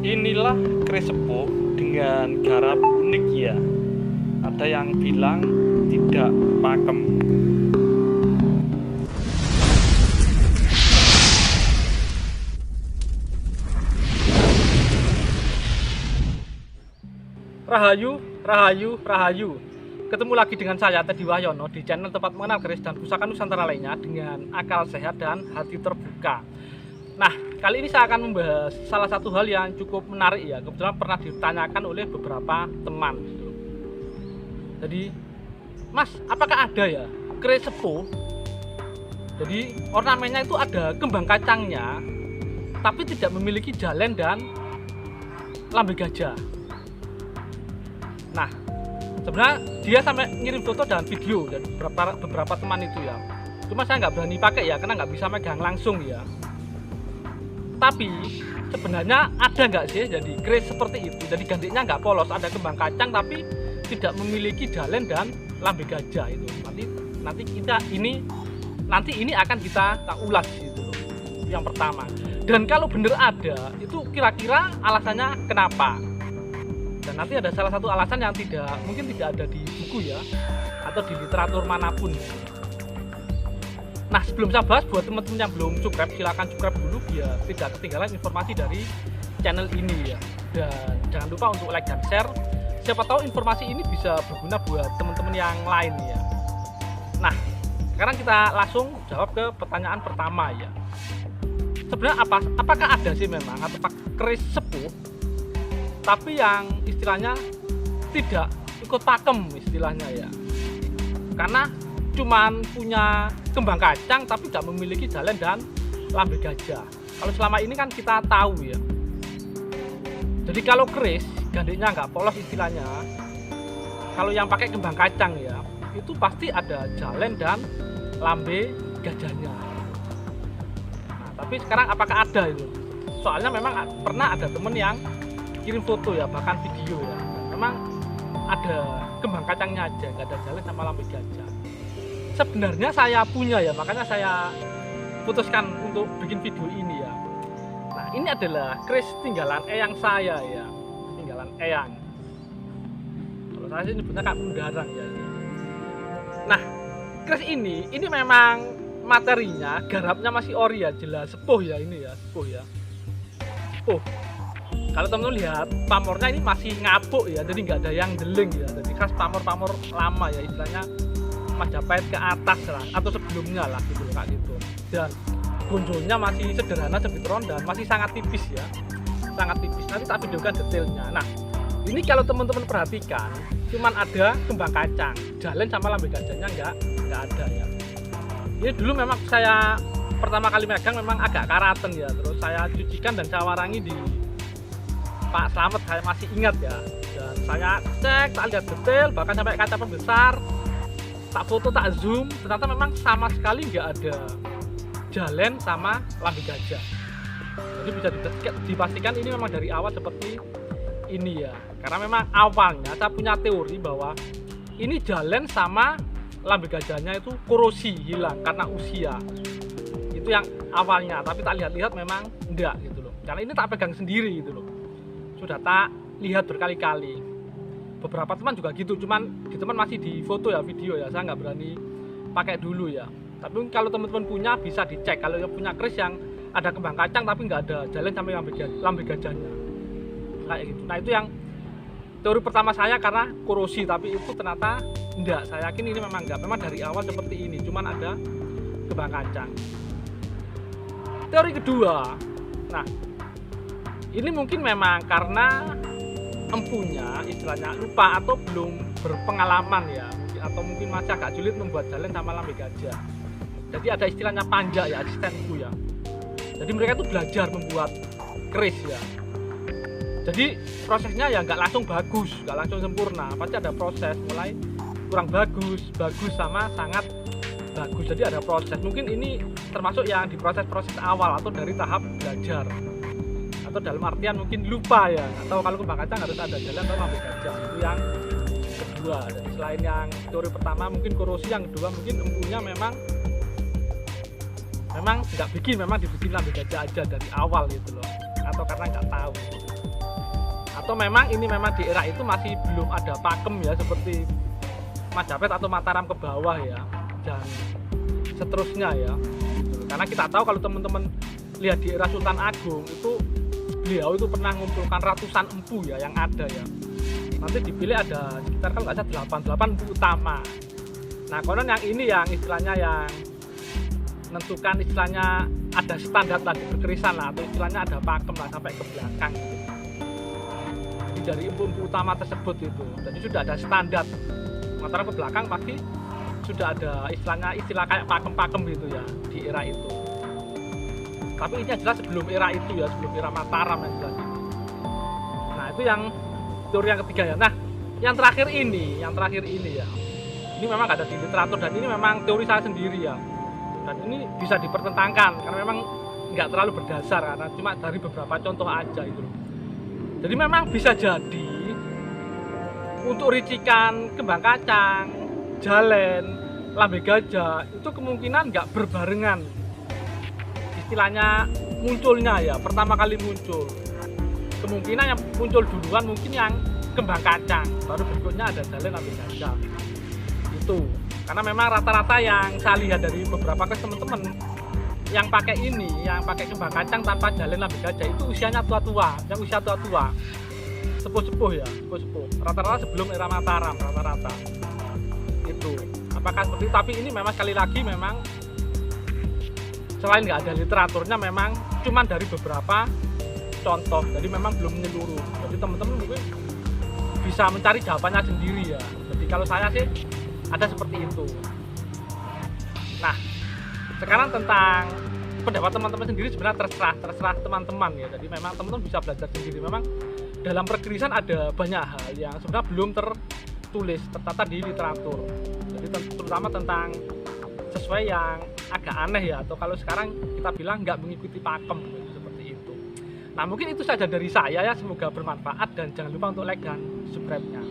Inilah keris sepuh dengan garap unik ya. Ada yang bilang tidak pakem. Rahayu, Rahayu, Rahayu. Ketemu lagi dengan saya Teddy Wahyono di channel Tempat Mengenal Keris dan Pusaka Nusantara lainnya dengan akal sehat dan hati terbuka. Nah, kali ini saya akan membahas salah satu hal yang cukup menarik ya. Kebetulan pernah ditanyakan oleh beberapa teman gitu. Jadi, Mas, apakah ada ya keris sepuh? Jadi, ornamennya itu ada kembang kacangnya, tapi tidak memiliki jalen dan lambe gajah. Nah, sebenarnya dia sampai ngirim foto dan video dan beberapa teman itu ya. Cuma saya nggak berani pakai ya, karena nggak bisa megang langsung ya. Tapi sebenarnya ada nggak sih jadi keris seperti itu? Jadi gantinya nggak polos, ada kembang kacang tapi tidak memiliki jalen dan lambe gajah itu. Nanti ini akan kita ulas itu loh. Yang pertama. Dan kalau bener ada, itu kira-kira alasannya kenapa? Dan nanti ada salah satu alasan yang mungkin tidak ada di buku ya, atau di literatur manapun. Nah, sebelum saya bahas, buat teman-teman yang belum subscribe, silahkan subscribe dulu biar tidak ketinggalan informasi dari channel ini ya. Dan jangan lupa untuk like dan share. Siapa tahu informasi ini bisa berguna buat teman-teman yang lain ya. Nah, sekarang kita langsung jawab ke pertanyaan pertama ya. Sebenarnya apakah ada sih memang atau keris sepuh tapi yang istilahnya tidak ikut pakem istilahnya ya, karena cuman punya kembang kacang tapi tidak memiliki jalen dan lambe gajah. Kalau selama ini kan kita tahu ya, jadi kalau keris gandinya nggak polos istilahnya, kalau yang pakai kembang kacang ya itu pasti ada jalen dan lambe gajahnya. Nah, tapi sekarang apakah ada itu? Soalnya memang pernah ada temen yang kirim foto ya, bahkan video ya, memang ada kembang kacangnya aja, nggak ada jalen sama lambe gajah. Sebenarnya saya punya ya, makanya saya putuskan untuk bikin video ini ya. Nah, ini adalah keris tinggalan eyang saya ya, tinggalan eyang. Kalau saya sih nyebutnya Kak Mundarang ya. Nah, keris ini memang materinya, garapnya masih ori ya, jelas sepuh ya ini ya, sepuh ya. Sepuh. Kalau teman-teman lihat pamornya ini masih ngapuk ya, jadi nggak ada yang deling ya, jadi khas pamor-pamor lama ya, istilahnya Majapahit ke atas lah atau sebelumnya lah gitu kayak gitu. Dan gonjolnya masih sederhana sebetron dan masih sangat tipis ya, sangat tipis. Nanti tak videokan detailnya. Nah, ini kalau teman-teman perhatikan cuman ada kembang kacang, jalen sama lambe gajahnya nggak ada ya. Ini dulu memang saya pertama kali megang memang agak karaten ya, terus saya cucikan dan saya warangi di Pak Slamet, saya masih ingat ya. Dan saya cek, tak lihat detail, bahkan sampai kaca pembesar, tak foto, tak zoom, ternyata memang sama sekali nggak ada jalen sama lambe gajah. Jadi bisa dipastikan ini memang dari awal seperti ini ya. Karena memang awalnya saya punya teori bahwa ini jalen sama lambe gajahnya itu korosi, hilang karena usia. Itu yang awalnya, tapi tak lihat-lihat memang enggak gitu loh. Karena ini tak pegang sendiri gitu loh. Sudah tak lihat berkali-kali. Beberapa teman juga gitu, cuman di teman masih di foto ya, video ya, saya nggak berani pakai dulu ya. Tapi kalau teman-teman punya bisa dicek. Kalau yang punya keris yang ada kembang kacang tapi nggak ada jalen sampai lambe gajahnya kayak gitu. Nah, itu yang teori pertama saya karena korosi, tapi itu ternyata enggak. Saya yakin ini memang enggak, memang dari awal seperti ini, cuman ada kembang kacang. Teori kedua, nah ini mungkin memang karena empunya istilahnya lupa atau belum berpengalaman ya, atau mungkin masih agak sulit membuat jalen sama lambe gajah. Jadi ada istilahnya panja ya, asistenku ya. Jadi mereka itu belajar membuat keris ya. Jadi prosesnya ya nggak langsung bagus, nggak langsung sempurna, pasti ada proses, mulai kurang bagus, bagus sama sangat bagus. Jadi ada proses. Mungkin ini termasuk yang di proses-proses awal atau dari tahap belajar. Atau dalam artian mungkin lupa ya, atau kalau kembang kacang harus ada jalan atau lambe gajah. Itu yang kedua. Jadi selain yang teori pertama mungkin korosi, yang kedua mungkin empunya memang nggak bikin, memang dibikin lambe gajah aja dari awal gitu loh, atau karena nggak tahu. atau memang ini memang di era itu masih belum ada pakem ya, seperti Majapahit atau Mataram ke bawah ya, dan seterusnya ya. Karena kita tahu kalau teman-teman lihat di era Sultan Agung itu, beliau itu pernah mengumpulkan ratusan empu ya yang ada ya. Nanti dipilih ada sekitar kalau nggak salah 88 empu utama. Nah konon yang ini yang istilahnya yang menentukan, istilahnya ada standar lagi berkerisan lah, atau istilahnya ada pakem lah sampai ke belakang gitu. Jadi dari empu-empu utama tersebut itu, jadi sudah ada standar. Sementara ke belakang pasti sudah ada istilah kayak pakem-pakem gitu ya di era itu. Tapi ini jelas sebelum era itu ya, sebelum era Mataram yang jelas. Nah itu yang teori yang ketiga ya. Nah yang terakhir ini ya, ini memang ada di literatur dan ini memang teori saya sendiri ya. Dan ini bisa dipertentangkan karena memang nggak terlalu berdasar, karena cuma dari beberapa contoh aja itu. Jadi memang bisa jadi untuk ricikan kembang kacang, jalen, lambe gajah itu kemungkinan nggak berbarengan istilahnya munculnya ya, pertama kali muncul. Kemungkinan yang muncul duluan mungkin yang kembang kacang, baru berikutnya ada jalen, lambe gajah itu. Karena memang rata-rata yang saya lihat dari beberapa kelas teman-teman yang pakai ini, yang pakai kembang kacang tanpa jalen, lambe gajah itu usianya tua-tua, yang usia tua-tua, sepuh-sepuh ya, sepuh-sepuh. Rata-rata sebelum era Mataram, rata-rata itu. Apakah seperti itu? Tapi ini memang sekali lagi memang selain nggak ada literaturnya, memang cuman dari beberapa contoh, jadi memang belum menyeluruh. Jadi teman-teman mungkin bisa mencari jawabannya sendiri ya. Jadi kalau saya sih ada seperti itu. Nah, sekarang tentang pendapat teman-teman sendiri sebenarnya terserah teman-teman ya. Jadi memang teman-teman bisa belajar sendiri. Memang dalam pergerisan ada banyak hal yang sebenarnya belum tertulis, tertata di literatur. Jadi terutama tentang sesuai yang agak aneh ya, atau kalau sekarang kita bilang nggak mengikuti pakem gitu, seperti itu. Nah mungkin itu saja dari saya ya, semoga bermanfaat dan jangan lupa untuk like dan subscribe-nya.